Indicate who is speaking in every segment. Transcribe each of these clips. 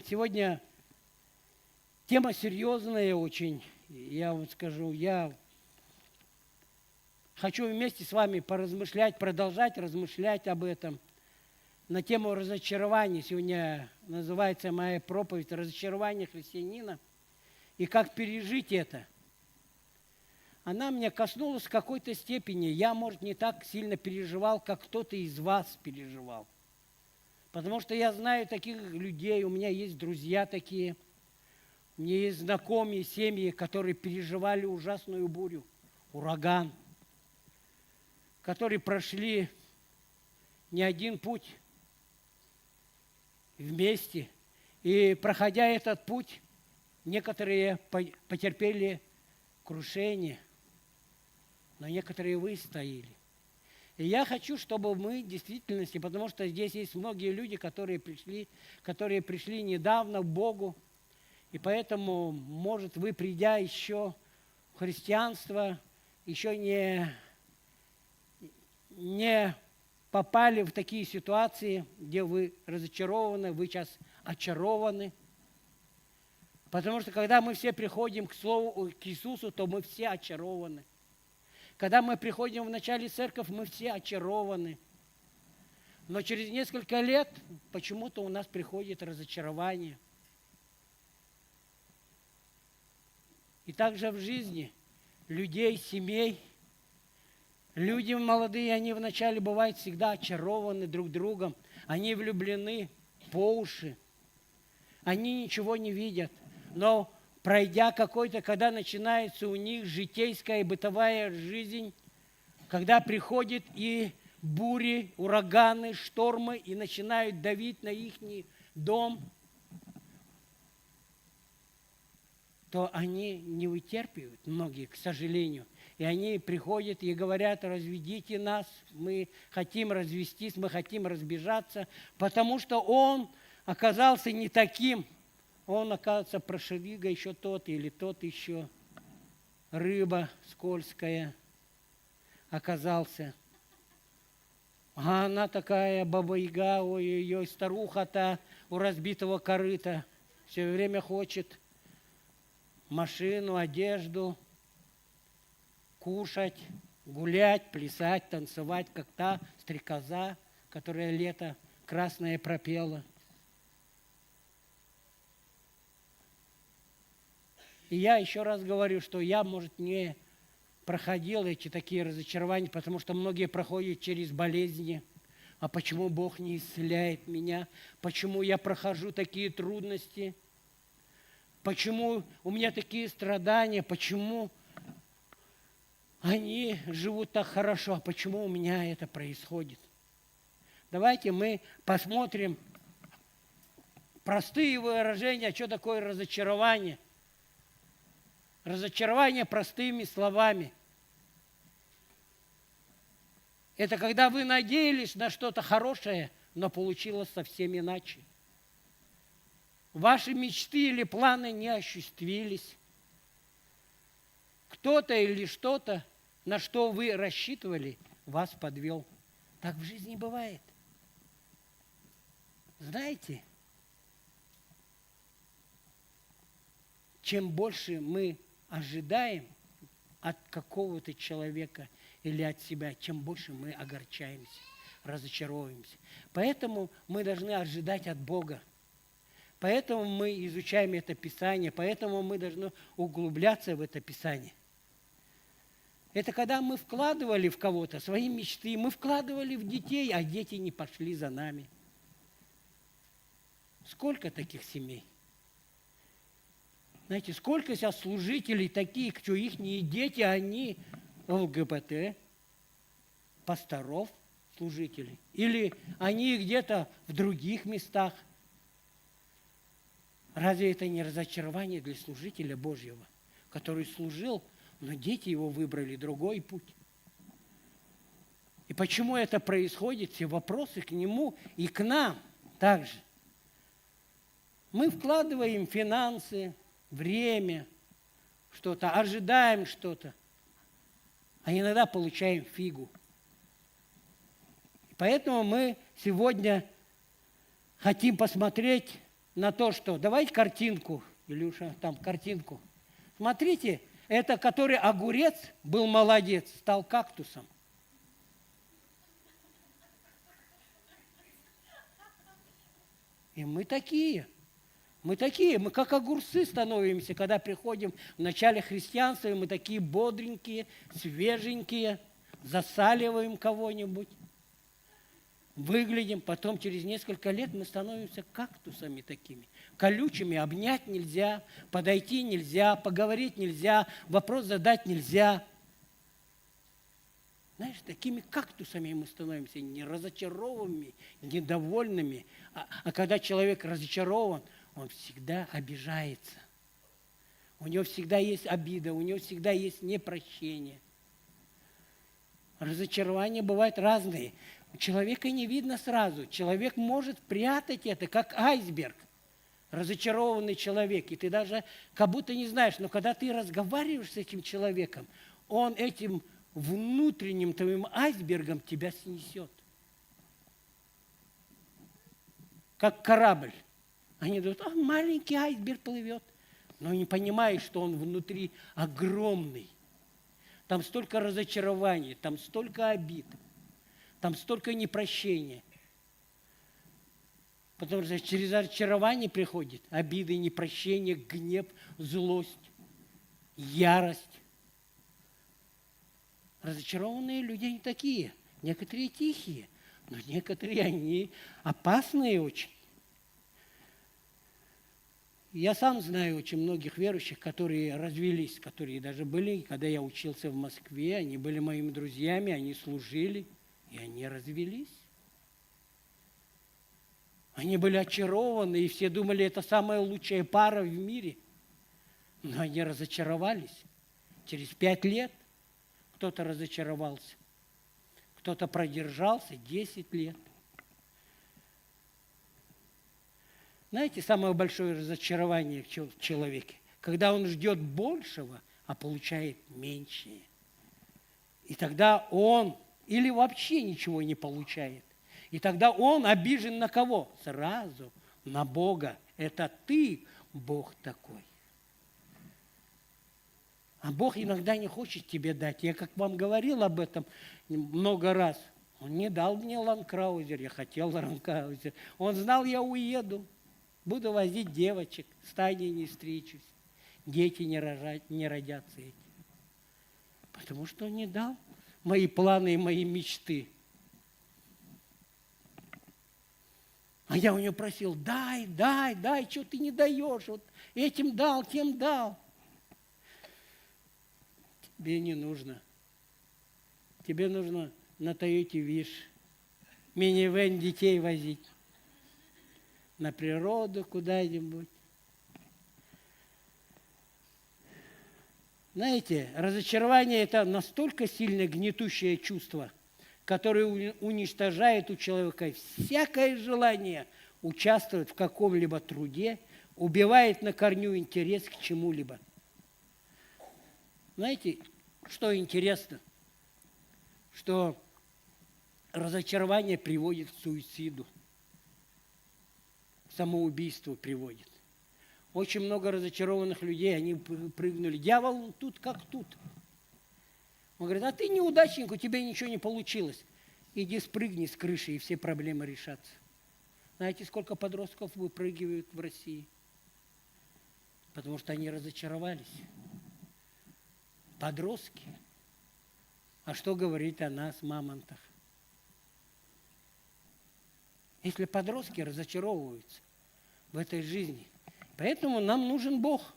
Speaker 1: Сегодня тема серьезная очень. Я вам скажу, я хочу вместе с вами поразмышлять, продолжать размышлять об этом. На тему разочарования. Сегодня называется моя проповедь «Разочарование христианина» и как пережить это. Она меня коснулась в какой-то степени. Я, может, не так сильно переживал, как кто-то из вас переживал. Потому что я знаю таких людей, у меня есть друзья такие, у меня есть знакомые семьи, которые переживали ужасную бурю, ураган, которые прошли не один путь вместе. И проходя этот путь, некоторые потерпели крушение, но некоторые выстояли. И я хочу, чтобы мы в действительности, потому что здесь есть многие люди, которые пришли недавно к Богу, и поэтому, может, вы, придя еще в христианство, еще не попали в такие ситуации, где вы разочарованы, вы сейчас очарованы. Потому что когда мы все приходим к Иисусу, то мы все очарованы. Когда мы приходим в начале церковь, мы все очарованы. Но через несколько лет почему-то у нас приходит разочарование. И также в жизни людей, семей. Люди молодые, они вначале бывают всегда очарованы друг другом. Они влюблены по уши. Они ничего не видят. Но пройдя когда начинается у них житейская и бытовая жизнь, когда приходят и бури, ураганы, штормы, и начинают давить на их дом, то они не вытерпевают, многие, к сожалению. И они приходят и говорят: разведите нас, мы хотим развестись, мы хотим разбежаться, потому что он оказался не таким. Он, оказывается, прошелига еще тот или тот еще, рыба скользкая оказался. А она такая баба-яга, ой-ой-ой, старуха-то у разбитого корыта, все время хочет машину, одежду, кушать, гулять, плясать, танцевать, как та стрекоза, которая лето красное пропела. И я еще раз говорю, что я, может, не проходил эти такие разочарования, потому что многие проходят через болезни. А почему Бог не исцеляет меня? Почему я прохожу такие трудности? Почему у меня такие страдания? Почему они живут так хорошо? А почему у меня это происходит? Давайте мы посмотрим простые выражения, что такое разочарование. Разочарование простыми словами. Это когда вы надеялись на что-то хорошее, но получилось совсем иначе. Ваши мечты или планы не осуществились. Кто-то или что-то, на что вы рассчитывали, вас подвел. Так в жизни бывает. Знаете, чем больше мы ожидаем от какого-то человека или от себя, чем больше мы огорчаемся, разочаровываемся. Поэтому мы должны ожидать от Бога. Поэтому мы изучаем это Писание, поэтому мы должны углубляться в это Писание. Это когда мы вкладывали в кого-то свои мечты, мы вкладывали в детей, а дети не пошли за нами. Сколько таких семей? Знаете, сколько сейчас служителей таких, что их дети, они ЛГБТ, пасторов, служителей. Или они где-то в других местах. Разве это не разочарование для служителя Божьего, который служил, но дети его выбрали другой путь? И почему это происходит? Все вопросы к нему и к нам также. Мы вкладываем финансы, время, что-то, ожидаем что-то, а иногда получаем фигу. Поэтому мы сегодня хотим посмотреть на то, что давайте картинку, Илюша, там картинку. Смотрите, это который огурец был молодец, стал кактусом. И мы такие. Мы как огурцы становимся, когда приходим в начале христианства, и мы такие бодренькие, свеженькие, засаливаем кого-нибудь, выглядим, потом через несколько лет мы становимся кактусами такими, колючими, обнять нельзя, подойти нельзя, поговорить нельзя, вопрос задать нельзя. Знаешь, такими кактусами мы становимся, не разочарованными, недовольными. А когда человек разочарован, он всегда обижается. У него всегда есть обида, у него всегда есть непрощение. Разочарования бывают разные. У человека не видно сразу. Человек может прятать это, как айсберг. Разочарованный человек. И ты даже как будто не знаешь, но когда ты разговариваешь с этим человеком, он этим внутренним твоим айсбергом тебя снесет. Как корабль. Они думают, маленький айсберг плывет. Но не понимают, что он внутри огромный. Там столько разочарований, там столько обид, там столько непрощения. Потому что через разочарование приходит обиды, непрощение, гнев, злость, ярость. Разочарованные люди не такие. Некоторые тихие, но некоторые они опасные очень. Я сам знаю очень многих верующих, которые развелись, которые даже были, когда я учился в Москве, они были моими друзьями, они служили, и они развелись. Они были очарованы, и все думали, это самая лучшая пара в мире. Но они разочаровались. Через 5 лет кто-то разочаровался, кто-то продержался 10 лет. Знаете, самое большое разочарование в человеке, когда он ждет большего, а получает меньшее. И тогда он или вообще ничего не получает. И тогда он обижен на кого? Сразу на Бога. Это ты, Бог такой. А Бог иногда не хочет тебе дать. Я как вам говорил об этом много раз. Он не дал мне ландкраузер, я хотел ландкраузер. Он знал, я уеду. Буду возить девочек, с Таней не встречусь, дети не родятся эти. Потому что он не дал мои планы и мои мечты. А я у него просил, дай, что ты не даешь? Вот этим дал, тем дал. Тебе не нужно. Тебе нужно на Тойоте Виш минивэн детей возить. На природу куда-нибудь. Знаете, разочарование – это настолько сильное гнетущее чувство, которое уничтожает у человека всякое желание участвовать в каком-либо труде, убивает на корню интерес к чему-либо. Знаете, что интересно? Что разочарование приводит к суициду. Самоубийство приводит. Очень много разочарованных людей, они прыгнули. Дьявол тут как тут. Он говорит, а ты неудачник, у тебя ничего не получилось. Иди спрыгни с крыши, и все проблемы решатся. Знаете, сколько подростков выпрыгивают в России? Потому что они разочаровались. Подростки. А что говорить о нас, мамонтах? Если подростки разочаровываются в этой жизни. Поэтому нам нужен Бог.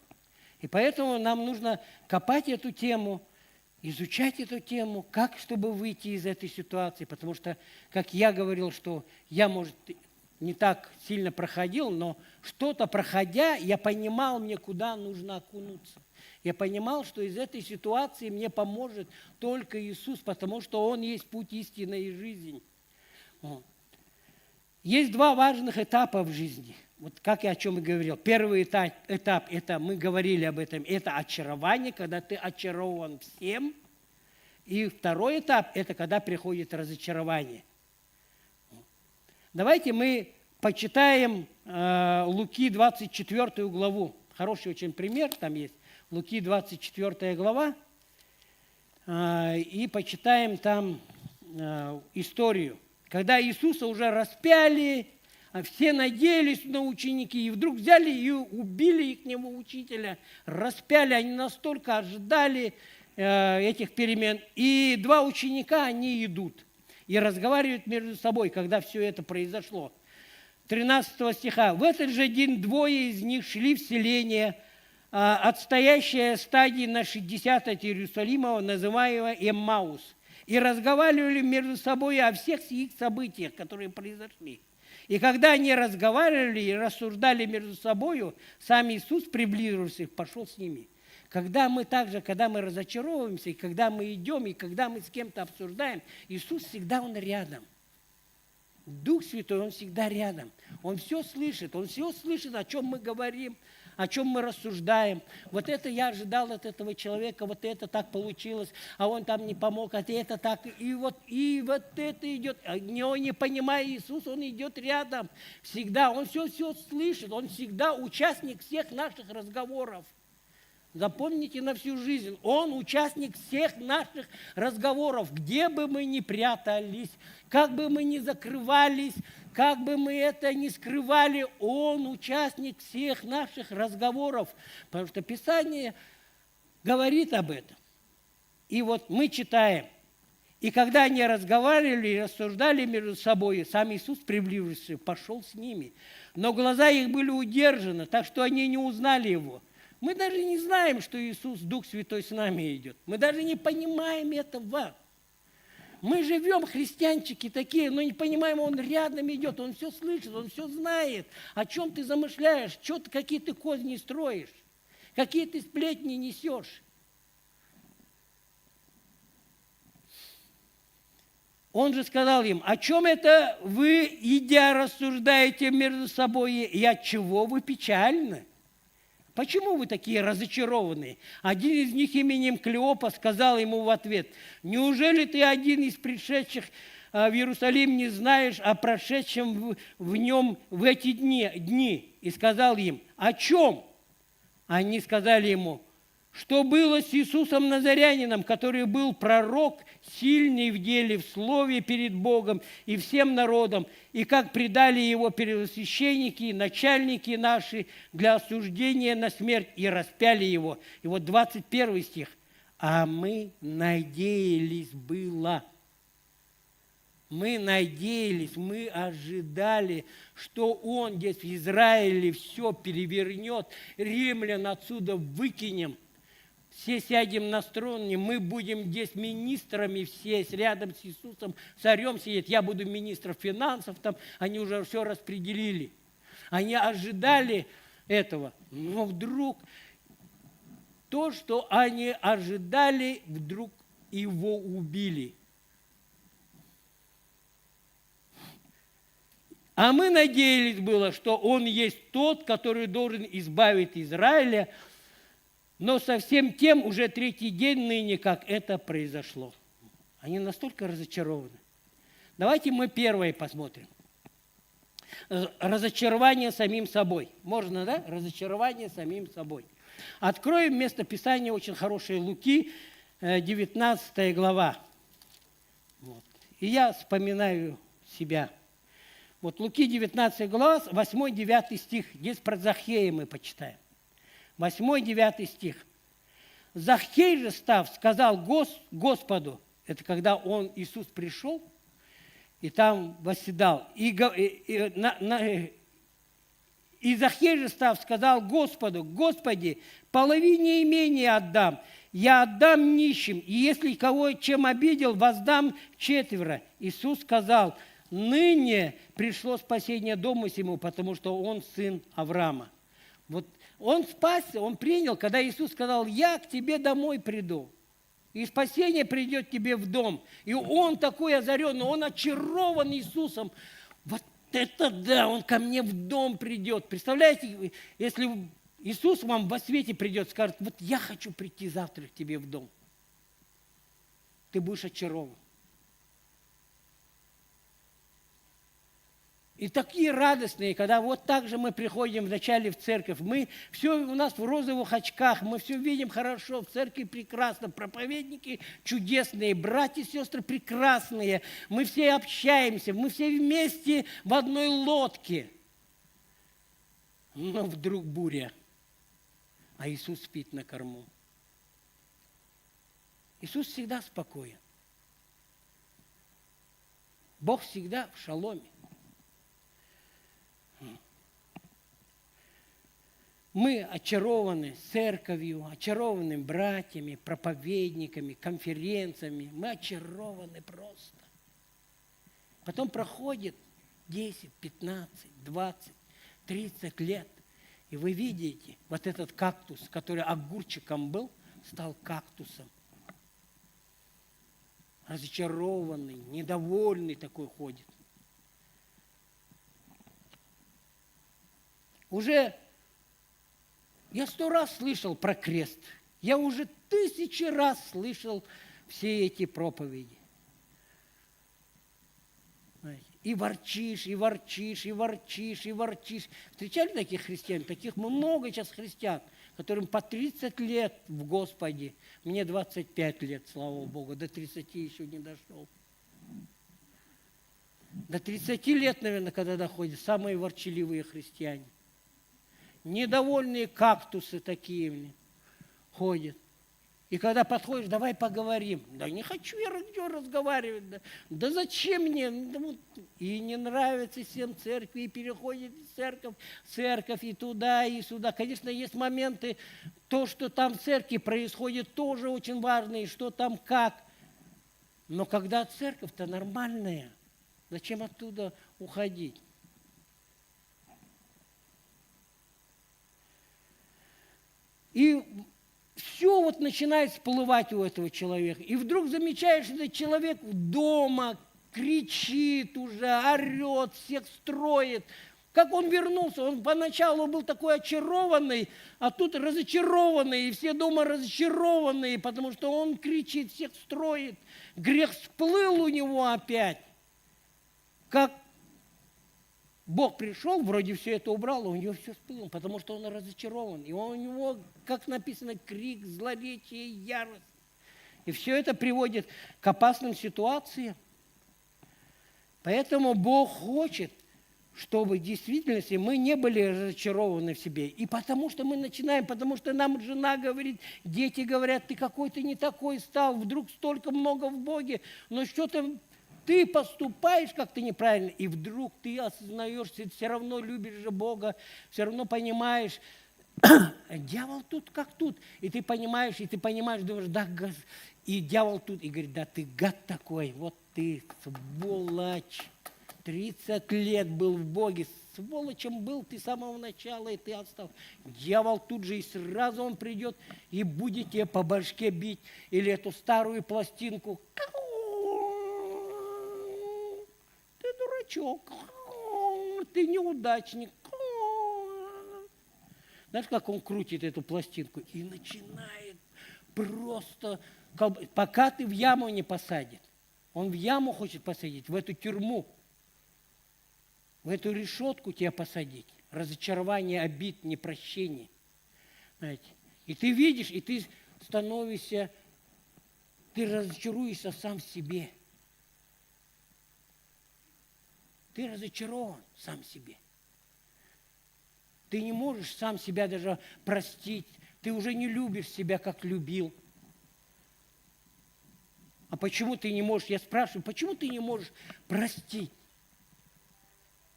Speaker 1: И поэтому нам нужно копать эту тему, изучать эту тему, как, чтобы выйти из этой ситуации. Потому что, как я говорил, что я, может, не так сильно проходил, но что-то проходя, я понимал, мне куда нужно окунуться. Я понимал, что из этой ситуации мне поможет только Иисус, потому что Он есть путь истины и жизнь. Есть 2 важных этапа в жизни. Вот как я о чем и говорил. Первый этап, это мы говорили об этом, это очарование, когда ты очарован всем. И второй этап, это когда приходит разочарование. Давайте мы почитаем Луки 24 главу. Хороший очень пример там есть. Луки 24 глава. И почитаем там историю. Когда Иисуса уже распяли, все надеялись на ученики, и вдруг взяли и убили их учителя, распяли, они настолько ожидали этих перемен. И два ученика, они идут и разговаривают между собой, когда все это произошло. 13 стиха. «В этот же день двое из них шли в селение, отстоящее стадии на 60 от Иерусалима, называемое Эммаус, и разговаривали между собой о всех их событиях, которые произошли. И когда они разговаривали и рассуждали между собой, сам Иисус, приблизившись, пошел с ними». Когда мы разочаровываемся, и когда мы идем, и когда мы с кем-то обсуждаем, Иисус всегда Он рядом. Дух Святой, Он всегда рядом. Он все слышит, о чем мы говорим, о чем мы рассуждаем. Вот это я ожидал от этого человека, вот это так получилось, а он там не помог, а это так, и вот это идет. Он не понимая Иисус, Он идет рядом. Всегда, Он все слышит, Он всегда участник всех наших разговоров. Запомните на всю жизнь, Он участник всех наших разговоров, где бы мы ни прятались, как бы мы ни закрывались, как бы мы это ни скрывали, Он участник всех наших разговоров, потому что Писание говорит об этом. И вот мы читаем, и когда они разговаривали и рассуждали между собой, сам Иисус, приблизившись, пошел с ними, но глаза их были удержаны, так что они не узнали Его. Мы даже не знаем, что Иисус, Дух Святой, с нами идет. Мы даже не понимаем этого. Мы живем, христианчики такие, но не понимаем, Он рядом идет, Он все слышит, Он все знает. О чем ты замышляешь, какие ты козни строишь, какие ты сплетни несешь. Он же сказал им: о чем это вы, идя, рассуждаете между собой, и от чего вы печальны? Почему вы такие разочарованные? Один из них именем Клеопа сказал ему в ответ: неужели ты один из пришедших в Иерусалим не знаешь о прошедшем в нем в эти дни? И сказал им: о чем? Они сказали ему: что было с Иисусом Назарянином, который был пророк, сильный в деле, в слове перед Богом и всем народом, и как предали его первосвященники, начальники наши для осуждения на смерть, и распяли его. И вот 21 стих. А мы надеялись было. Мы надеялись, мы ожидали, что Он здесь в Израиле все перевернет, римлян отсюда выкинем. Все сядем на троне, мы будем здесь министрами все, рядом с Иисусом, царем сидеть. Я буду министром финансов, там они уже все распределили. Они ожидали этого, но вдруг то, что они ожидали, вдруг Его убили. А мы надеялись было, что Он есть тот, который должен избавить Израиля, но совсем тем уже третий день ныне, как это произошло. Они настолько разочарованы. Давайте мы первое посмотрим. Разочарование самим собой. Можно, да? Разочарование самим собой. Откроем местописание очень хорошее, Луки, 19 глава. Вот. И я вспоминаю себя. Вот Луки, 19 глава, 8-9 стих. Здесь про Захея мы почитаем. 8-9 стих. Захей же, став, сказал Господу, это когда Иисус пришел, и там восседал, и Захей же, став, сказал Господу: Господи, половине имения отдам, я отдам нищим, и если кого чем обидел, воздам четверо. Иисус сказал: ныне пришло спасение дому сему, потому что он сын Авраама. Вот он спасся, он принял, когда Иисус сказал: я к тебе домой приду, и спасение придет тебе в дом. И он такой озаренный, он очарован Иисусом. Вот это да, он ко мне в дом придет. Представляете, если Иисус вам во свете придет, скажет: вот я хочу прийти завтра к тебе в дом. Ты будешь очарован. И такие радостные, когда вот так же мы приходим вначале в церковь, мы все у нас в розовых очках, мы все видим хорошо, в церкви прекрасно, проповедники чудесные, братья и сестры прекрасные, мы все общаемся, мы все вместе в одной лодке. Но вдруг буря, а Иисус спит на корму. Иисус всегда спокоен. Бог всегда в шаломе. Мы очарованы церковью, очарованы братьями, проповедниками, конференциями. Мы очарованы просто. Потом проходит 10, 15, 20, 30 лет, и вы видите, вот этот кактус, который огурчиком был, стал кактусом. Разочарованный, недовольный такой ходит. Уже я 100 раз слышал про крест. Я уже 1000 раз слышал все эти проповеди. И ворчишь, и ворчишь, и ворчишь, и ворчишь. Встречали таких христиан? Таких много сейчас христиан, которым по 30 лет в Господе. Мне 25 лет, слава Богу, до 30 еще не дошел. До 30 лет, наверное, когда доходят самые ворчаливые христиане. Недовольные кактусы такие ходят. И когда подходишь, давай поговорим. Да не хочу я разговаривать. Да зачем мне? И не нравится всем церкви, и переходит церковь, и туда, и сюда. Конечно, есть моменты, то, что там в церкви происходит, тоже очень важно, и что там как. Но когда церковь-то нормальная, зачем оттуда уходить? И все вот начинает всплывать у этого человека. И вдруг замечаешь, что этот человек дома кричит уже, орет, всех строит. Как он вернулся? Он поначалу был такой очарованный, а тут разочарованный, и все дома разочарованные, потому что он кричит, всех строит. Грех всплыл у него опять. Как Бог пришел, вроде все это убрал, а у него все всплыло, потому что он разочарован. И у него, как написано, крик, злоречие, ярость. И все это приводит к опасным ситуациям. Поэтому Бог хочет, чтобы в действительности мы не были разочарованы в себе. И потому что мы начинаем, потому что нам жена говорит, дети говорят, ты какой-то не такой стал, вдруг столько много в Боге, но что-то ты поступаешь как-то неправильно, и вдруг ты осознаешь, ты все равно любишь же Бога, все равно понимаешь, дьявол тут как тут. И ты понимаешь, думаешь, да, и дьявол тут, и говорит, да ты гад такой, вот ты сволочь. 30 лет был в Боге, сволочем был ты с самого начала, и ты отстал. Дьявол тут же, и сразу он придет, и будет тебе по башке бить, или эту старую пластинку. Ты дурачок, ты неудачник. Знаешь, как он крутит эту пластинку? И начинает просто, пока ты в яму не посадит. Он в яму хочет посадить, в эту тюрьму, в эту решетку тебя посадить. Разочарование, обид, непрощение. Знаете? И ты видишь, и ты становишься, ты разочаруешься сам в себе. Ты разочарован сам в себе. Ты не можешь сам себя даже простить. Ты уже не любишь себя, как любил. А почему ты не можешь? Я спрашиваю, почему ты не можешь простить?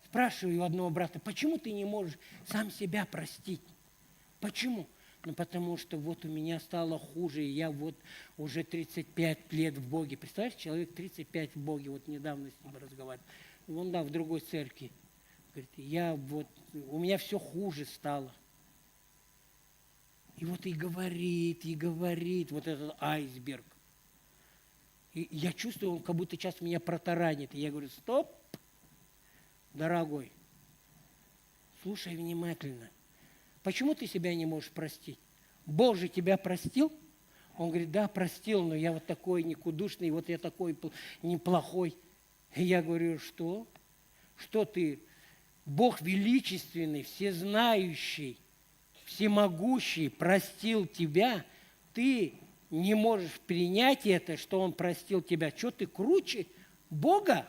Speaker 1: Спрашиваю у одного брата, почему ты не можешь сам себя простить? Почему? Ну, потому что вот у меня стало хуже, и я вот уже 35 лет в Боге. Представляешь, человек 35 в Боге, вот недавно с ним разговаривал. Он, да, в другой церкви. Говорит, у меня все хуже стало. И вот и говорит, вот этот айсберг. И я чувствую, он как будто сейчас меня протаранит. И я говорю, стоп, дорогой, слушай внимательно. Почему ты себя не можешь простить? Бог же тебя простил? Он говорит, да, простил, но я вот такой никудышный, вот я такой неплохой. И я говорю, что? Что ты Бог величественный, всезнающий, всемогущий простил тебя, ты не можешь принять это, что Он простил тебя. Что ты круче Бога?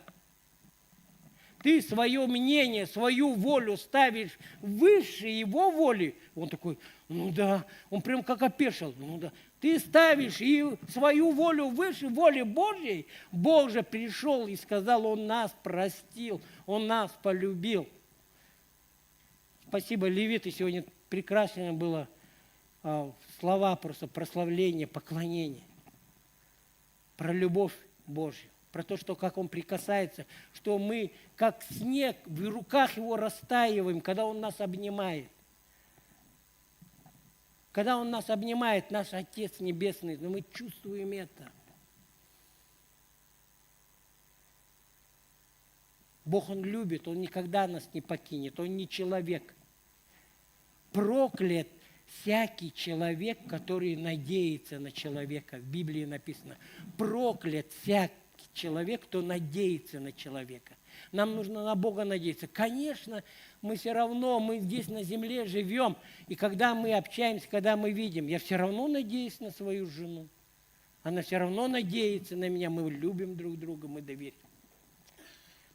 Speaker 1: Ты свое мнение, свою волю ставишь выше Его воли. Он такой, ну да, он прям как опешил. Ну да, ты ставишь и свою волю выше воли Божьей. Бог же пришел и сказал, Он нас простил, Он нас полюбил. Спасибо, левиты, сегодня прекрасно было слова просто прославления, поклонения. Про любовь Божью. Про то, что как Он прикасается, что мы, как снег, в руках Его растаиваем, когда Он нас обнимает. Когда Он нас обнимает, наш Отец Небесный, но мы чувствуем это. Бог, Он любит, Он никогда нас не покинет, Он не человек. Проклят всякий человек, который надеется на человека. В Библии написано, проклят всякий человек, кто надеется на человека. Нам нужно на Бога надеяться. Конечно, мы все равно, мы здесь на земле живем, и когда мы общаемся, когда мы видим, я все равно надеюсь на свою жену. Она все равно надеется на меня, мы любим друг друга, мы доверяем.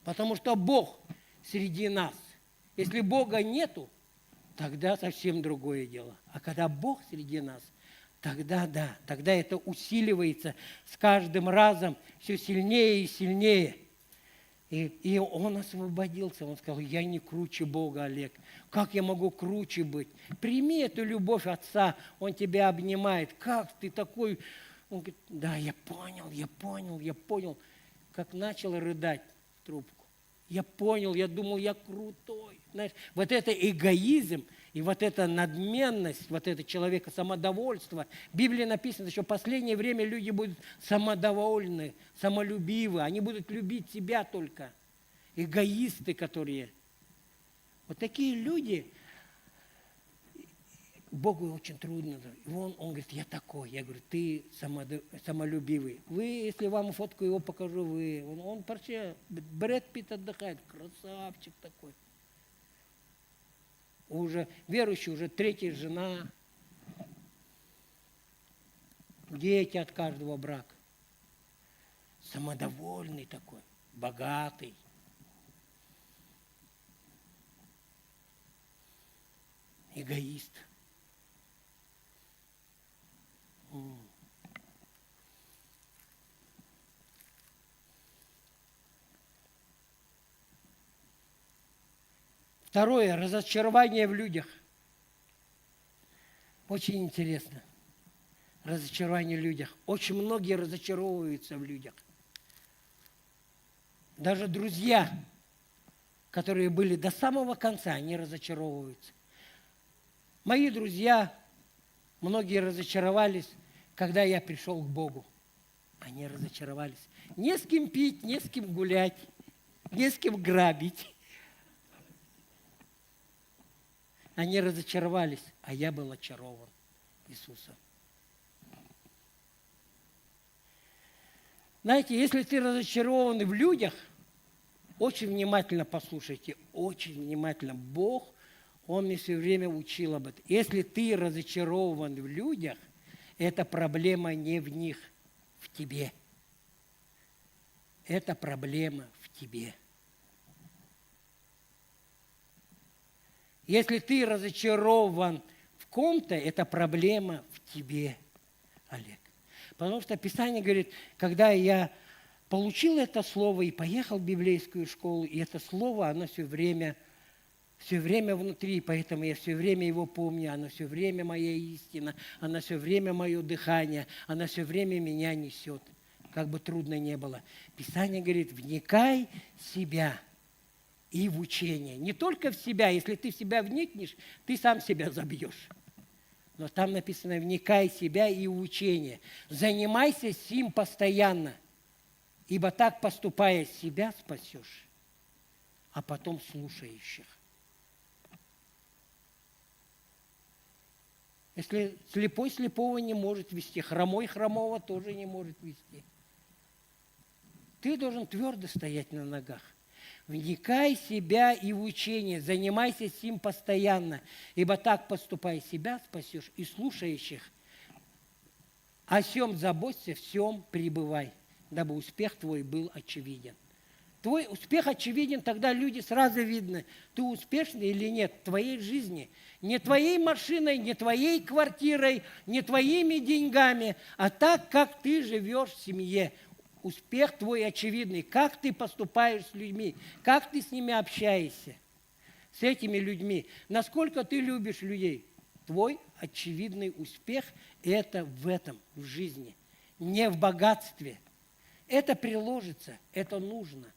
Speaker 1: Потому что Бог среди нас. Если Бога нету, тогда совсем другое дело. А когда Бог среди нас, тогда да, тогда это усиливается с каждым разом все сильнее и сильнее. И он освободился, он сказал, я не круче Бога, Олег. Как я могу круче быть? Прими эту любовь Отца, Он тебя обнимает. Как ты такой? Он говорит, да, я понял. Как начал рыдать в трубку. Я понял, я думал, я крутой. Знаешь, вот это эгоизм и вот эта надменность, вот это человека самодовольство. В Библии написано, что в последнее время люди будут самодовольны, самолюбивы. Они будут любить себя только. Эгоисты, которые. Вот такие люди, Богу очень трудно. И он говорит, я такой. Я говорю, ты самолюбивый. Вы, если вам фотку его покажу, он вообще, Брэд Питт отдыхает, красавчик такой. Уже верующий, уже третья жена, дети от каждого брака. Самодовольный такой, богатый. Эгоист. Второе, разочарование в людях. Очень интересно. Разочарование в людях. Очень многие разочаровываются в людях. Даже друзья, которые были до самого конца, они разочаровываются. Мои друзья, многие разочаровались, когда я пришел к Богу. Они разочаровались. Не с кем пить, не с кем гулять, не с кем грабить. Они разочаровались, а я был очарован Иисусом. Знаете, если ты разочарован в людях, очень внимательно послушайте, очень внимательно. Бог, Он мне все время учил об этом. Если ты разочарован в людях, эта проблема не в них, в тебе. Это проблема в тебе. Если ты разочарован в ком-то, это проблема в тебе, Олег. Потому что Писание говорит, когда я получил это слово и поехал в библейскую школу, и это слово, оно все время внутри, поэтому я все время его помню, оно все время моя истина, оно все время мое дыхание, оно все время меня несет, как бы трудно не было. Писание говорит, вникай в себя и в учение. Не только в себя, если ты в себя вникнешь, ты сам себя забьешь. Но там написано, вникай в себя и в учение. Занимайся сим постоянно, ибо так, поступая, себя спасешь, а потом слушающих. Если слепой слепого не может вести, хромой хромого тоже не может вести. Ты должен твердо стоять на ногах. Вникай в себя и в учение, занимайся сим постоянно, ибо так поступая себя спасешь и слушающих. О сем заботься, всем пребывай, дабы успех твой был очевиден. Твой успех очевиден, тогда люди сразу видно, ты успешный или нет в твоей жизни. Не твоей машиной, не твоей квартирой, не твоими деньгами, а так, как ты живешь в семье. Успех твой очевидный, как ты поступаешь с людьми, как ты с ними общаешься, с этими людьми. Насколько ты любишь людей. Твой очевидный успех – это в этом, в жизни, не в богатстве. Это приложится, это нужно.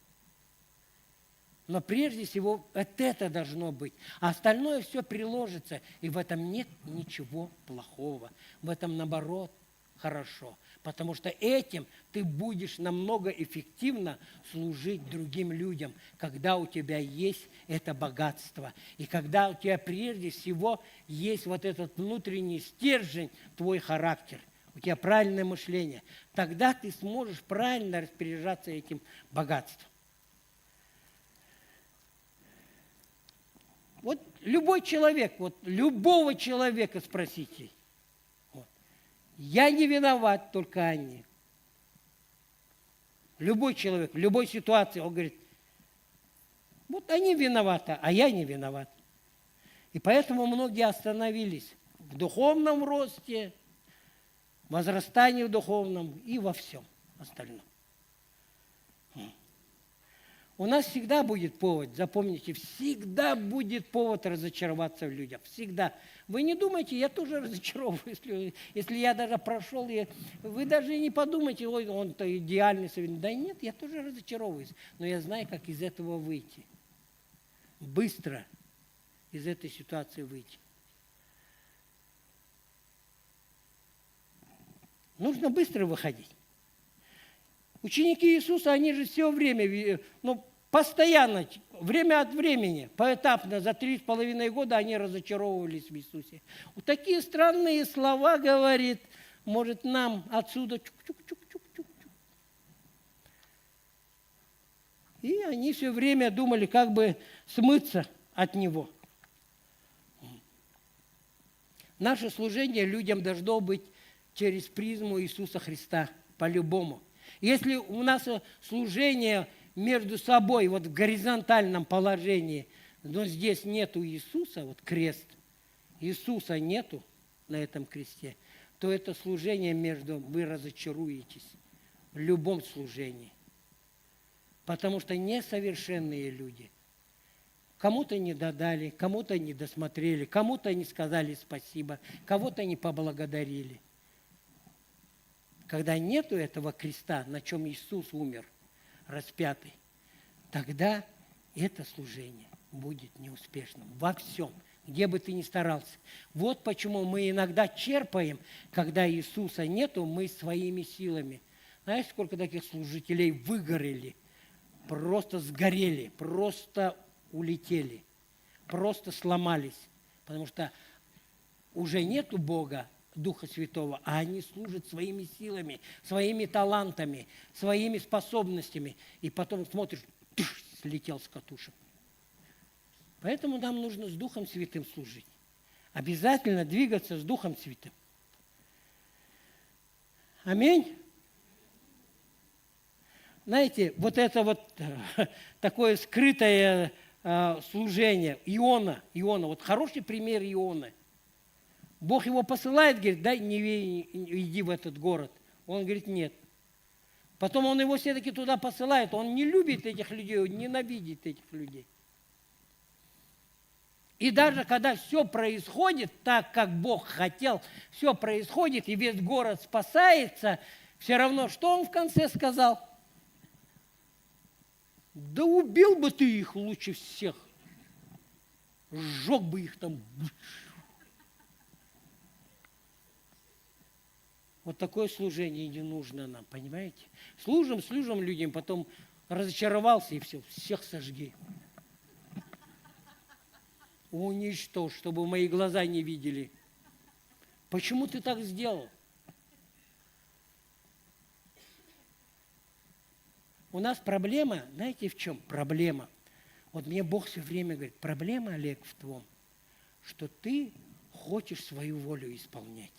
Speaker 1: Но прежде всего это должно быть. А остальное все приложится. И в этом нет ничего плохого. В этом, наоборот, хорошо. Потому что этим ты будешь намного эффективно служить другим людям, когда у тебя есть это богатство. И когда у тебя прежде всего есть вот этот внутренний стержень, твой характер. У тебя правильное мышление. Тогда ты сможешь правильно распоряжаться этим богатством. Вот любой человек, вот любого человека спросите. Вот. Я не виноват, только они. Любой человек, в любой ситуации, он говорит, вот они виноваты, а я не виноват. И поэтому многие остановились в духовном росте, возрастании в духовном и во всем остальном. У нас всегда будет повод, запомните, всегда будет повод разочароваться в людях. Всегда. Вы не думайте, я тоже разочаровываюсь. Если я даже прошел, вы даже не подумайте, ой, он-то идеальный. Да нет, я тоже разочаровываюсь. Но я знаю, как из этого выйти. Быстро из этой ситуации выйти. Нужно быстро выходить. Ученики Иисуса, они же все время, постоянно, время от времени, поэтапно, за 3,5 года они разочаровывались в Иисусе. Вот такие странные слова говорит, может, нам отсюда чук-чук-чук-чук-чук. И они все время думали, как бы смыться от Него. Наше служение людям должно быть через призму Иисуса Христа, по-любому. Если у нас служение между собой вот в горизонтальном положении, но здесь нету Иисуса, вот крест, Иисуса нету на этом кресте, то это служение вы разочаруетесь в любом служении. Потому что несовершенные люди кому-то не додали, кому-то не досмотрели, кому-то не сказали спасибо, кого-то не поблагодарили. Когда нету этого креста, на чем Иисус умер, распятый, тогда это служение будет неуспешным во всем, где бы ты ни старался. Вот почему мы иногда черпаем, когда Иисуса нету, мы своими силами. Знаешь, сколько таких служителей выгорели, просто сгорели, просто улетели, просто сломались, потому что уже нету Бога, Духа Святого, а они служат своими силами, своими талантами, своими способностями. И потом смотришь, слетел с катушек. Поэтому нам нужно с Духом Святым служить. Обязательно двигаться с Духом Святым. Аминь. Знаете, вот это вот такое скрытое служение Иона, вот хороший пример Ионы. Бог его посылает, говорит, иди в этот город. Он говорит, нет. Потом он его все-таки туда посылает. Он не любит этих людей, он ненавидит этих людей. И даже когда все происходит так, как Бог хотел, все происходит, и весь город спасается, все равно, что он в конце сказал? Да убил бы ты их лучше всех. Сжег бы их там. Вот такое служение не нужно нам, понимаете? Служим людям, потом разочаровался и все, всех сожги. Уничтожь, чтобы мои глаза не видели. Почему ты так сделал? У нас проблема, знаете в чем проблема? Вот мне Бог все время говорит, проблема, Олег, в том, что ты хочешь свою волю исполнять.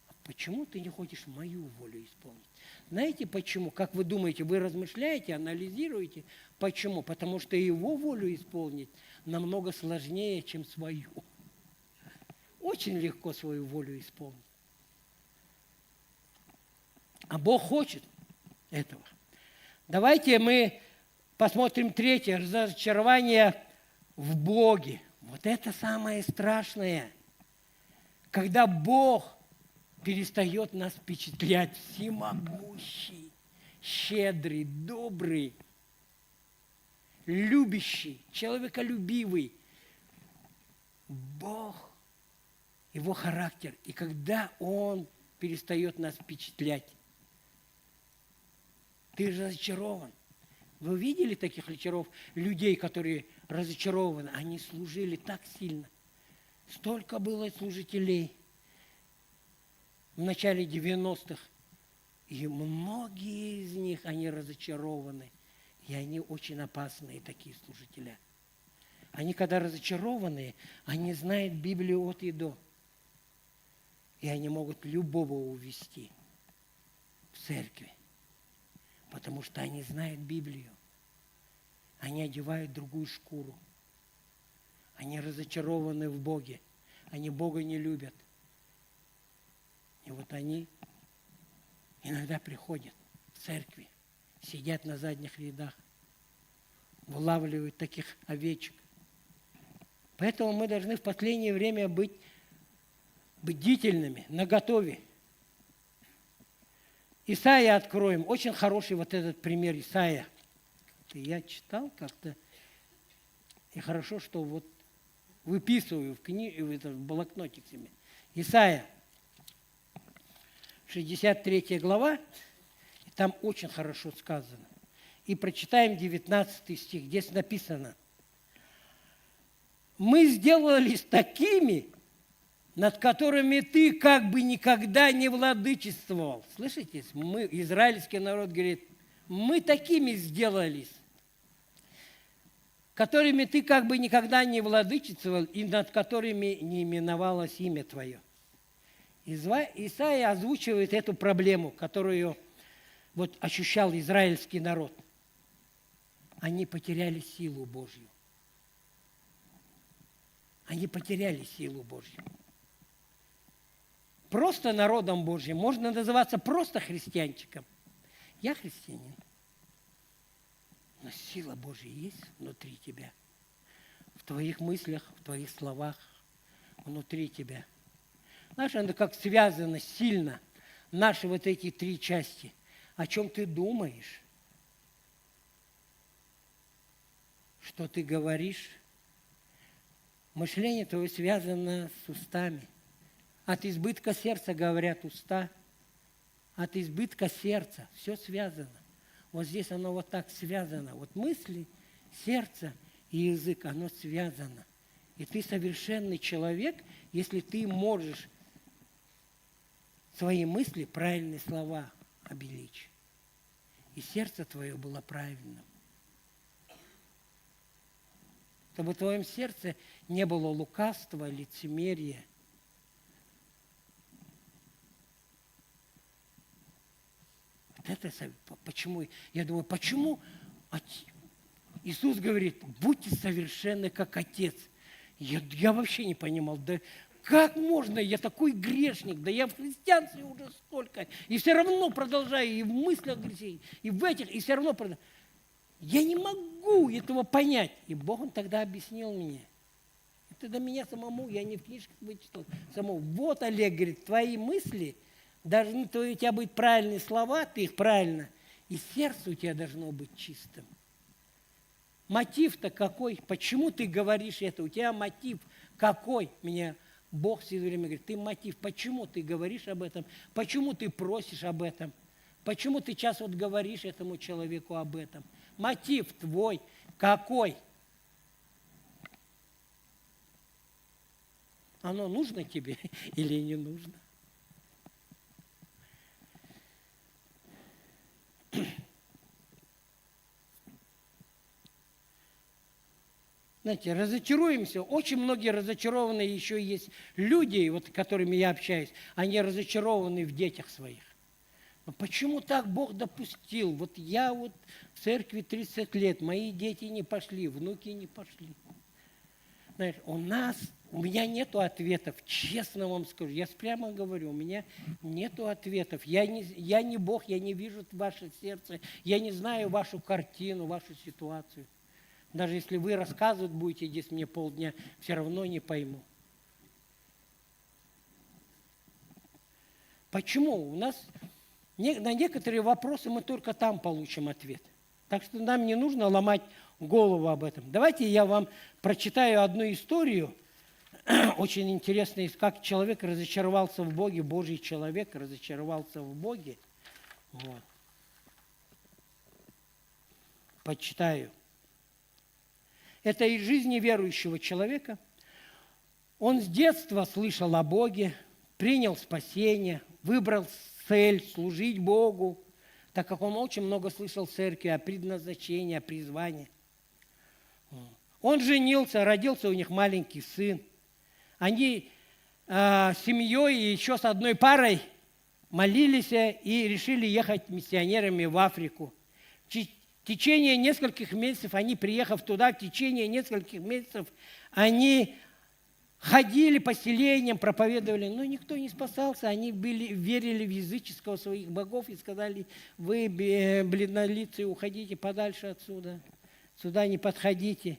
Speaker 1: А почему ты не хочешь мою волю исполнить? Знаете почему? Как вы думаете, вы размышляете, анализируете? Почему? Потому что его волю исполнить намного сложнее, чем свою. Очень легко свою волю исполнить. А Бог хочет этого. Давайте мы посмотрим третье, разочарование в Боге. Вот это самое страшное. Когда Бог перестает нас впечатлять, всемогущий, щедрый, добрый, любящий, человеколюбивый. Бог, его характер. И когда Он перестает нас впечатлять, ты разочарован. Вы видели таких людей, которые разочарованы? Они служили так сильно. Столько было служителей в начале 90-х. И многие из них, они разочарованы. И они очень опасные, такие служители. Они, когда разочарованные, они знают Библию от и до. И они могут любого увести в церкви. Потому что они знают Библию. Они одевают другую шкуру. Они разочарованы в Боге. Они Бога не любят. И вот они иногда приходят в церкви, сидят на задних рядах, вылавливают таких овечек. Поэтому мы должны в последнее время быть бдительными, наготове. Исайя откроем. Очень хороший вот этот пример Исайя. Я читал как-то, и хорошо, что вот выписываю в блокнотик себе. Исайя, 63 глава, и там очень хорошо сказано. И прочитаем 19 стих. Здесь написано: «Мы сделались такими, над которыми ты как бы никогда не владычествовал». Слышите? Мы, израильский народ, говорит, мы такими сделались, которыми ты как бы никогда не владычествовал и над которыми не именовалось имя твое. Исайя озвучивает эту проблему, которую вот ощущал израильский народ. Они потеряли силу Божью. Они потеряли силу Божью. Просто народом Божьим можно называться просто христианчиком. Я христианин. Но сила Божья есть внутри тебя. В твоих мыслях, в твоих словах, внутри тебя. Знаешь, это как связано сильно. Наши вот эти три части. О чем ты думаешь? Что ты говоришь? Мышление твое связано с устами. От избытка сердца говорят уста. От избытка сердца. Все связано. Вот здесь оно вот так связано. Вот мысли, сердце и язык, оно связано. И ты совершенный человек, если ты можешь свои мысли, правильные слова обеличь. И сердце твое было правильным. Чтобы в твоем сердце не было лукавства, лицемерия. Вот это почему? Я думаю, почему Иисус говорит, будьте совершенны, как Отец. Я вообще не понимал, да как можно, я такой грешник, да я в христианстве уже столько, и все равно продолжаю, и в мыслях грехи, и в этих, и все равно продолжаю. Я не могу этого понять. И Бог Он тогда объяснил мне. Это до меня самому, я не в книжках вычитал, самому. Вот, Олег, говорит, твои мысли, должны у тебя быть правильные слова, ты их правильно, и сердце у тебя должно быть чистым. Мотив-то какой? Почему ты говоришь это? У тебя мотив какой? Меня Бог все время говорит, ты мотив, почему ты говоришь об этом? Почему ты просишь об этом? Почему ты сейчас вот говоришь этому человеку об этом? Мотив твой какой? Оно нужно тебе или не нужно? Знаете, разочаруемся. Очень многие разочарованные еще есть люди, вот, с которыми я общаюсь, они разочарованы в детях своих. Но почему так Бог допустил? Вот я вот в церкви 30 лет, мои дети не пошли, внуки не пошли. Знаешь, у меня нету ответов, честно вам скажу, я прямо говорю, у меня нету ответов. Я не Бог, я не вижу ваше сердце, я не знаю вашу картину, вашу ситуацию. Даже если вы рассказывать будете здесь мне полдня, все равно не пойму. Почему? У нас на некоторые вопросы мы только там получим ответ. Так что нам не нужно ломать голову об этом. Давайте я вам прочитаю одну историю, очень интересную, как человек разочаровался в Боге, Божий человек разочаровался в Боге. Вот. Почитаю. Это из жизни верующего человека. Он с детства слышал о Боге, принял спасение, выбрал цель служить Богу, так как он очень много слышал в церкви о предназначении, о призвании. Он женился, родился у них маленький сын. Они с семьей и еще с одной парой молились и решили ехать миссионерами в Африку. В течение нескольких месяцев, они, приехав туда, в течение нескольких месяцев, они ходили по селениям, проповедовали, но никто не спасался. Они верили в языческого своих богов и сказали: вы, бледнолицые, уходите подальше отсюда, сюда не подходите.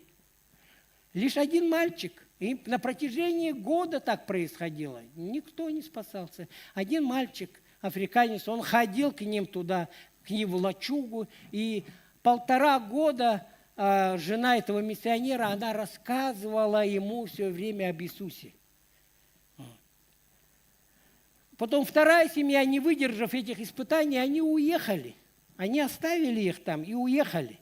Speaker 1: Лишь один мальчик, и на протяжении года так происходило, никто не спасался. Один мальчик, африканец, он ходил к ним туда, к ним в лачугу, и 1,5 года жена этого миссионера, она рассказывала ему все время об Иисусе. Потом вторая семья, не выдержав этих испытаний, они уехали. Они оставили их там и уехали.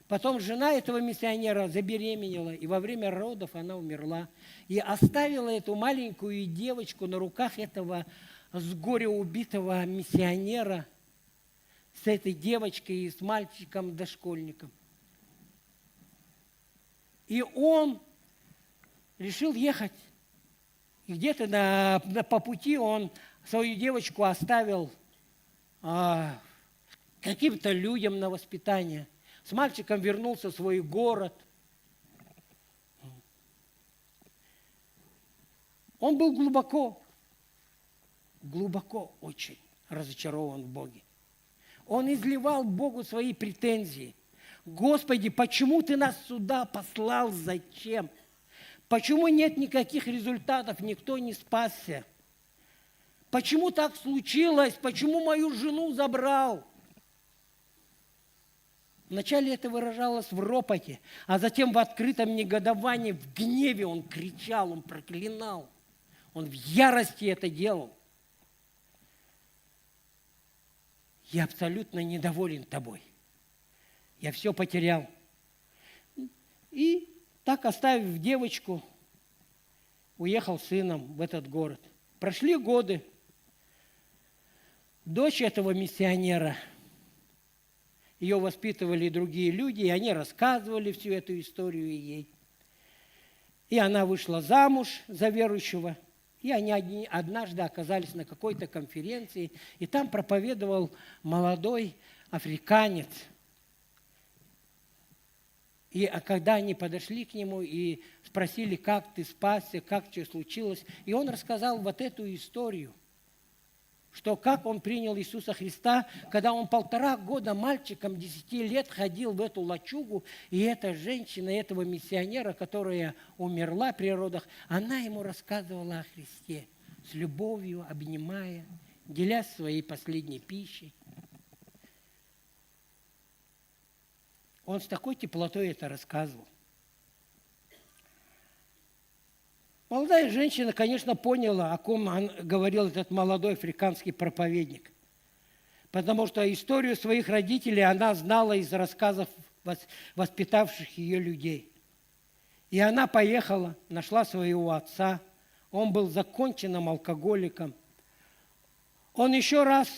Speaker 1: Потом жена этого миссионера забеременела, и во время родов она умерла. И оставила эту маленькую девочку на руках этого с горя убитого миссионера, с этой девочкой и с мальчиком-дошкольником. И он решил ехать. И где-то по пути он свою девочку оставил каким-то людям на воспитание. С мальчиком вернулся в свой город. Он был глубоко очень разочарован в Боге. Он изливал Богу свои претензии. Господи, почему ты нас сюда послал? Зачем? Почему нет никаких результатов? Никто не спасся. Почему так случилось? Почему мою жену забрал? Вначале это выражалось в ропоте, а затем в открытом негодовании, в гневе он кричал, он проклинал. Он в ярости это делал. Я абсолютно недоволен тобой. Я все потерял. И так, оставив девочку, уехал с сыном в этот город. Прошли годы. Дочь этого миссионера, ее воспитывали другие люди, и они рассказывали всю эту историю ей. И она вышла замуж за верующего. И они однажды оказались на какой-то конференции, и там проповедовал молодой африканец. И когда они подошли к нему и спросили, как ты спасся, как что случилось, и он рассказал вот эту историю, что как он принял Иисуса Христа, когда он 1,5 года мальчиком 10 лет ходил в эту лачугу, и эта женщина, этого миссионера, которая умерла при родах, она ему рассказывала о Христе, с любовью, обнимая, делясь своей последней пищей. Он с такой теплотой это рассказывал. Молодая женщина, конечно, поняла, о ком говорил этот молодой африканский проповедник. Потому что историю своих родителей она знала из рассказов воспитавших ее людей. И она поехала, нашла своего отца. Он был законченным алкоголиком. Он еще раз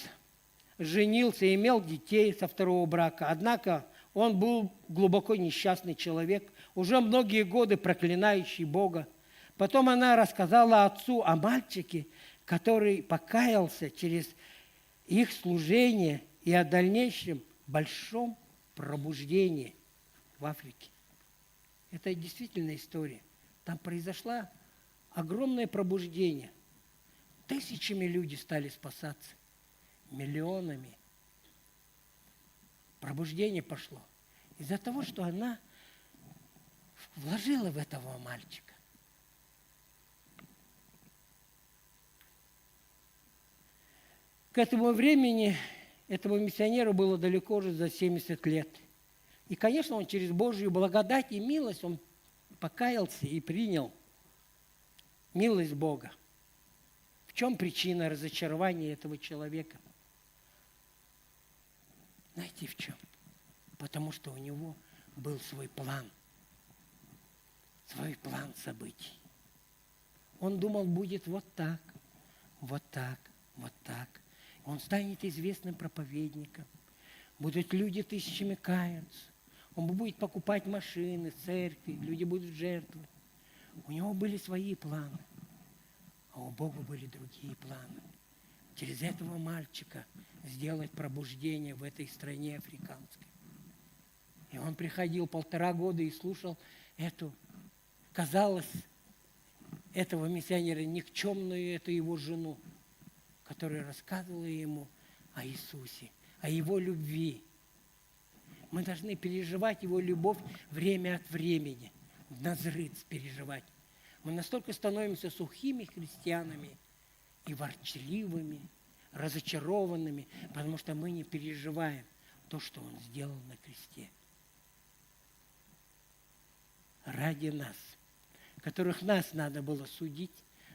Speaker 1: женился, имел детей со второго брака. Однако Он был глубоко несчастный человек, уже многие годы проклинающий Бога. Потом она рассказала отцу о мальчике, который покаялся через их служение и о дальнейшем большом пробуждении в Африке. Это действительно история. Там произошло огромное пробуждение. Тысячами люди стали спасаться, миллионами. Пробуждение пошло из-за того, что она вложила в этого мальчика. К этому времени этому миссионеру было далеко уже за 70 лет. И, конечно, он через Божью благодать и милость, он покаялся и принял милость Бога. В чем причина разочарования этого человека? Знаете, в чем? Потому что у него был свой план событий. Он думал, будет вот так, вот так, вот так. Он станет известным проповедником. Будут люди тысячами каяться. Он будет покупать машины, церкви, люди будут жертвовать. У него были свои планы, а у Бога были другие планы. Через этого мальчика сделать пробуждение в этой стране африканской. И он приходил 1,5 года и слушал эту, казалось, этого миссионера никчемную, эту его жену, которая рассказывала ему о Иисусе, о Его любви. Мы должны переживать Его любовь время от времени, в назрыц переживать. Мы настолько становимся сухими христианами и ворчливыми, разочарованными, потому что мы не переживаем то, что Он сделал на кресте. Ради нас, которых нас надо было судить,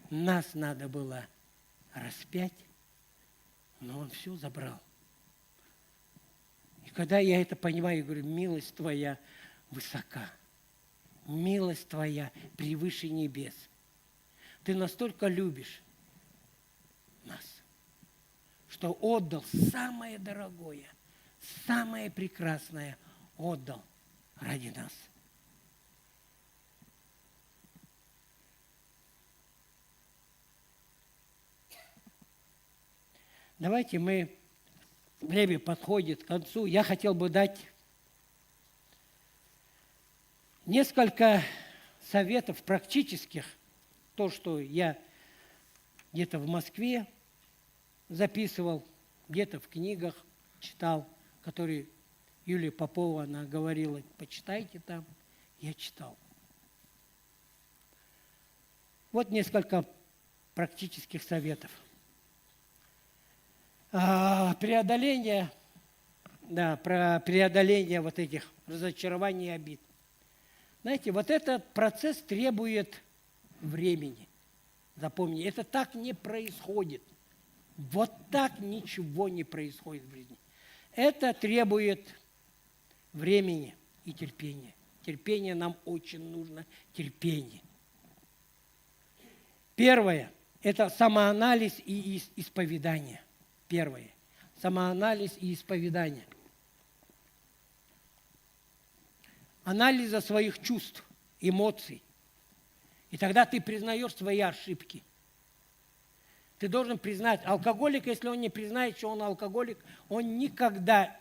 Speaker 1: нас надо было распять, но Он все забрал. И когда я это понимаю, я говорю, милость Твоя высока, милость Твоя превыше небес. Ты настолько любишь нас, что отдал самое дорогое, самое прекрасное отдал ради нас. Давайте время подходит к концу. Я хотел бы дать несколько советов практических, то, что я где-то в Москве записывал, где-то в книгах читал, которые Юлия Попова, она говорила, почитайте там, я читал. Вот несколько практических советов. Про преодоление вот этих разочарований и обид. Знаете, вот этот процесс требует времени. Запомни, это так не происходит. Вот так ничего не происходит в жизни. Это требует времени и терпения. Терпение нам очень нужно, терпение. Первое – это самоанализ и исповедание. Первое – самоанализ и исповедание. Анализа своих чувств, эмоций. И тогда ты признаешь свои ошибки. Ты должен признать, алкоголик, если он не признает, что он алкоголик, он никогда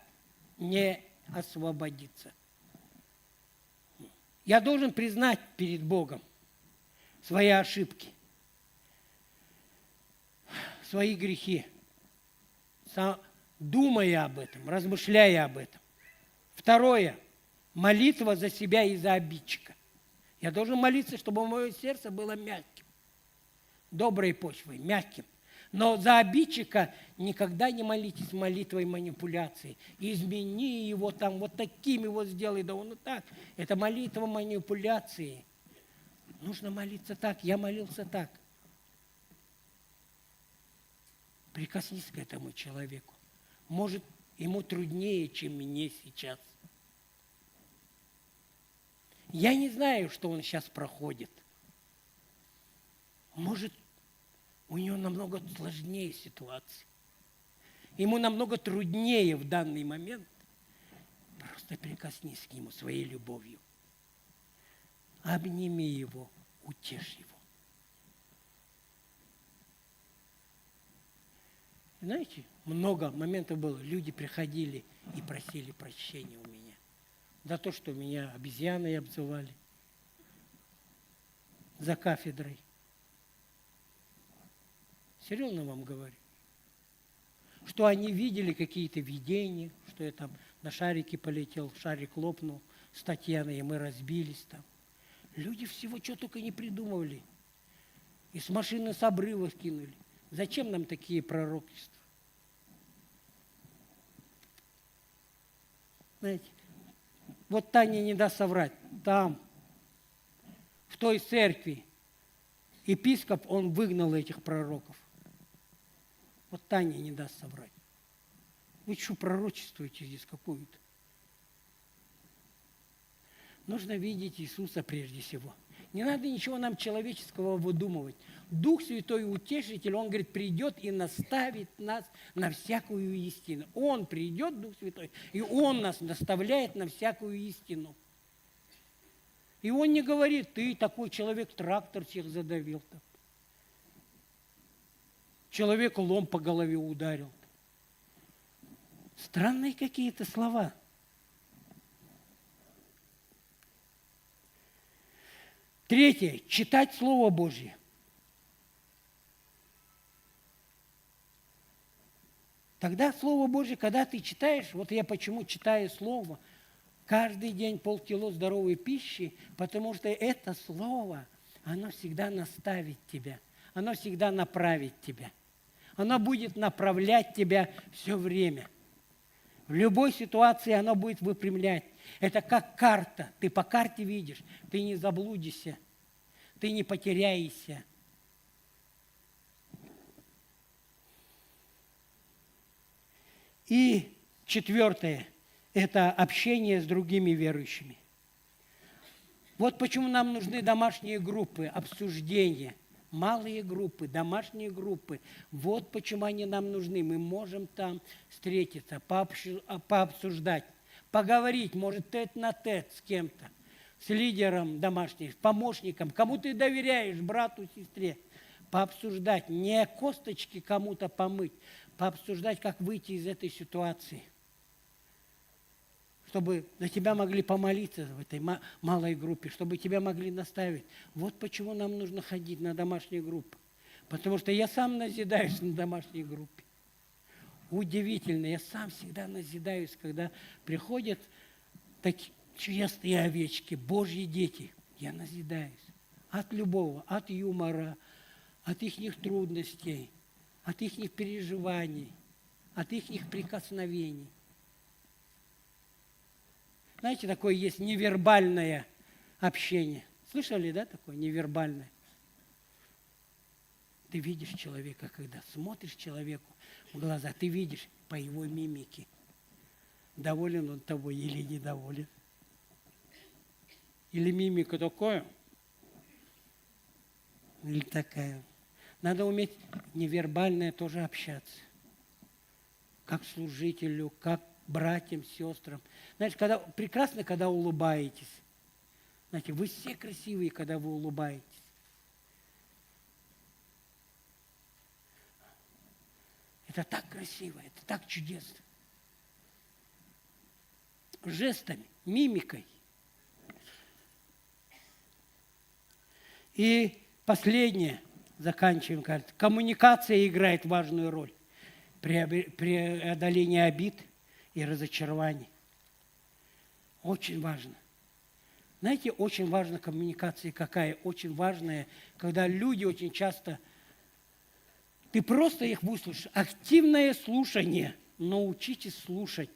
Speaker 1: не освободится. Я должен признать перед Богом свои ошибки, свои грехи, думая об этом, размышляя об этом. Второе – молитва за себя и за обидчика. Я должен молиться, чтобы мое сердце было мягким, доброй почвой, мягким. Но за обидчика никогда не молитесь молитвой манипуляции. Измени его там, вот таким его сделай, да он так. Это молитва манипуляции. Нужно молиться так. Я молился так. Прикоснись к этому человеку. Может, ему труднее, чем мне сейчас. Я не знаю, что он сейчас проходит. Может, у него намного сложнее ситуация. Ему намного труднее в данный момент. Просто прикоснись к нему своей любовью. Обними его, утешь его. Знаете, много моментов было. Люди приходили и просили прощения у меня. За то, что меня обезьяной обзывали. За кафедрой. Серьезно вам говорю. Что они видели какие-то видения, что я там на шарике полетел, шарик лопнул с Татьяной, и мы разбились там. Люди всего чего только не придумывали. И с машины с обрыва скинули. Зачем нам такие пророчества? Знаете, вот Таня не даст соврать. Там, в той церкви, епископ, он выгнал этих пророков. Вот Таня не даст соврать. Вы что пророчествуете здесь какую-то? Нужно видеть Иисуса прежде всего. Не надо ничего нам человеческого выдумывать. Дух Святой Утешитель, Он, говорит, придет и наставит нас на всякую истину. Он придет, Дух Святой, и Он нас наставляет на всякую истину. И Он не говорит, ты такой человек, трактор всех задавил. Человек лом по голове ударил. Странные какие-то слова. Третье. Читать Слово Божье. Тогда Слово Божье, когда ты читаешь, вот я почему читаю Слово, каждый день полкило здоровой пищи, потому что это Слово, оно всегда наставит тебя, оно всегда направит тебя. Оно будет направлять тебя все время. В любой ситуации оно будет выпрямлять. Это как карта. Ты по карте видишь, ты не заблудишься, ты не потеряешься. И четвертое – это общение с другими верующими. Вот почему нам нужны домашние группы, обсуждения. Малые группы, домашние группы. Вот почему они нам нужны. Мы можем там встретиться, пообсуждать, поговорить, может, тет-на-тет с кем-то, с лидером домашним, с помощником, кому ты доверяешь, брату, сестре. Пообсуждать, не косточки кому-то помыть, пообсуждать, как выйти из этой ситуации. Чтобы на тебя могли помолиться в этой малой группе, чтобы тебя могли наставить. Вот почему нам нужно ходить на домашние группы. Потому что я сам назидаюсь на домашней группе. Удивительно, я сам всегда назидаюсь, когда приходят такие честные овечки, Божьи дети. Я назидаюсь. От любого, от юмора, от их трудностей, от их переживаний, от их прикосновений. Знаете, такое есть невербальное общение. Слышали, да, такое невербальное? Ты видишь человека, когда смотришь человеку в глаза, ты видишь по его мимике, доволен он тобой или недоволен. Или мимика такая, или такая. Надо уметь невербальное тоже общаться. Как служителю, как братьям, сестрам. Знаете, прекрасно, когда улыбаетесь. Знаете, вы все красивые, когда вы улыбаетесь. Это так красиво, это так чудесно. Жестами, мимикой. И последнее, заканчиваем, кажется. Коммуникация играет важную роль при преодолении обид и разочарований. Очень важно. Знаете, очень важна коммуникация какая? Очень важная, когда люди очень часто, ты просто их выслушаешь. Активное слушание. Научитесь слушать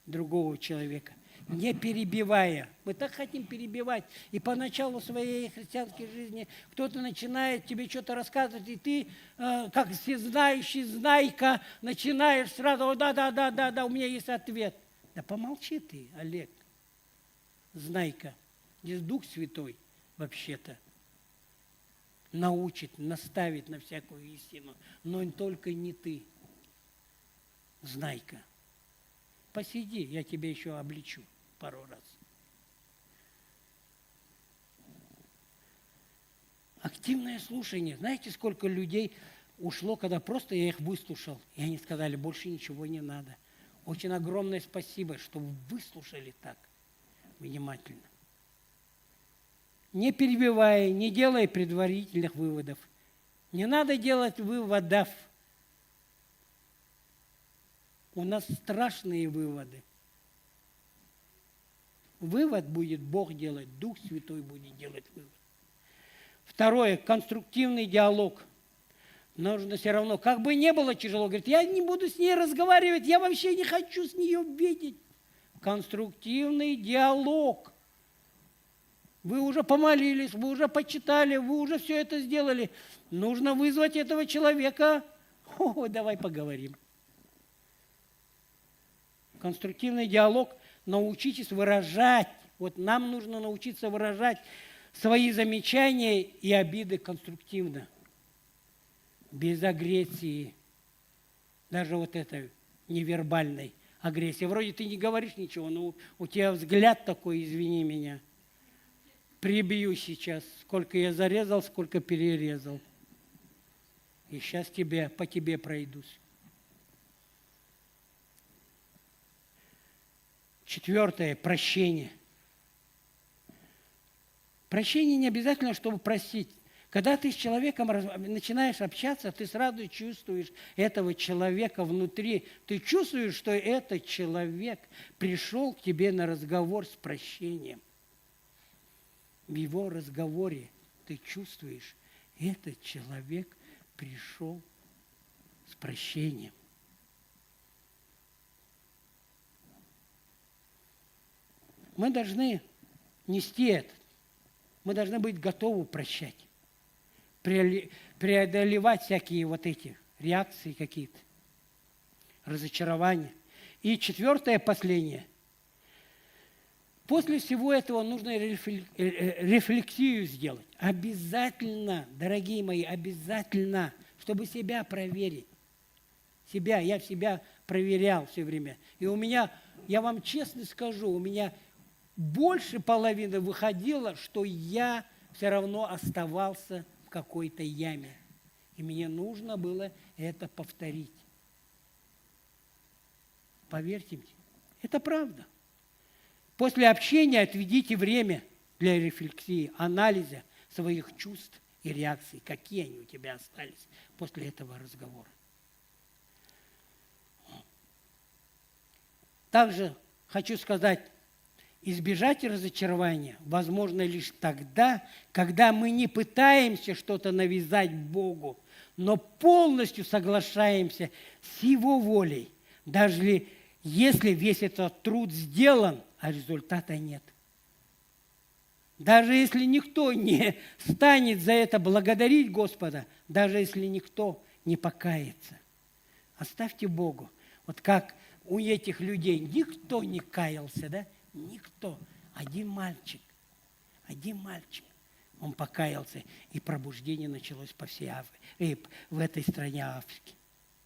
Speaker 1: другого человека, не перебивая. Мы так хотим перебивать. И поначалу своей христианской жизни кто-то начинает тебе что-то рассказывать, и ты, как всезнающий знайка, начинаешь сразу, да, у меня есть ответ. Да помолчи ты, Олег, знайка. Здесь Дух Святой вообще-то научит, наставит на всякую истину, но только не ты, знайка. посиди, я тебя еще обличу пару раз. Активное слушание. Знаете, сколько людей ушло, когда просто я их выслушал, и они сказали, больше ничего не надо. Очень огромное спасибо, что вы выслушали так внимательно. Не перебивая, не делая предварительных выводов. Не надо делать выводов. У нас страшные выводы. Вывод будет Бог делать, Дух Святой будет делать вывод. Второе, конструктивный диалог. Нужно все равно, как бы не было тяжело, говорит, я не буду с ней разговаривать, я вообще не хочу с нее видеть. Конструктивный диалог. Вы уже помолились, вы уже почитали, вы уже все это сделали. Нужно вызвать этого человека. О, давай поговорим. Конструктивный диалог. Научитесь выражать. Вот нам нужно научиться выражать свои замечания и обиды конструктивно. Без агрессии. Даже вот этой невербальной агрессии. Вроде ты не говоришь ничего, но у тебя взгляд такой, извини меня. Прибью сейчас, сколько я зарезал, сколько перерезал. И сейчас по тебе пройдусь. Четвертое, прощение. Прощение не обязательно, чтобы простить. Когда ты с человеком начинаешь общаться, ты сразу чувствуешь этого человека внутри. Ты чувствуешь, что этот человек пришел к тебе на разговор с прощением. В его разговоре ты чувствуешь, этот человек пришел с прощением. Мы должны нести это. Мы должны быть готовы прощать, преодолевать всякие вот эти реакции какие-то, разочарования. И четвертое, последнее. После всего этого нужно рефлексию сделать. Обязательно, дорогие мои, обязательно, чтобы себя проверить. Я себя проверял все время. И у меня, я вам честно скажу, у меня больше половины выходило, что я все равно оставался в какой-то яме. И мне нужно было это повторить. Поверьте мне, это правда. После общения отведите время для рефлексии, анализа своих чувств и реакций, какие они у тебя остались после этого разговора. Также хочу сказать, избежать разочарования возможно лишь тогда, когда мы не пытаемся что-то навязать Богу, но полностью соглашаемся с Его волей, даже если весь этот труд сделан, а результата нет. Даже если никто не станет за это благодарить Господа, даже если никто не покается, оставьте Богу. Вот как у этих людей никто не каялся, да? Никто. Один мальчик, он покаялся, и пробуждение началось по всей Африке, в этой стране Африки.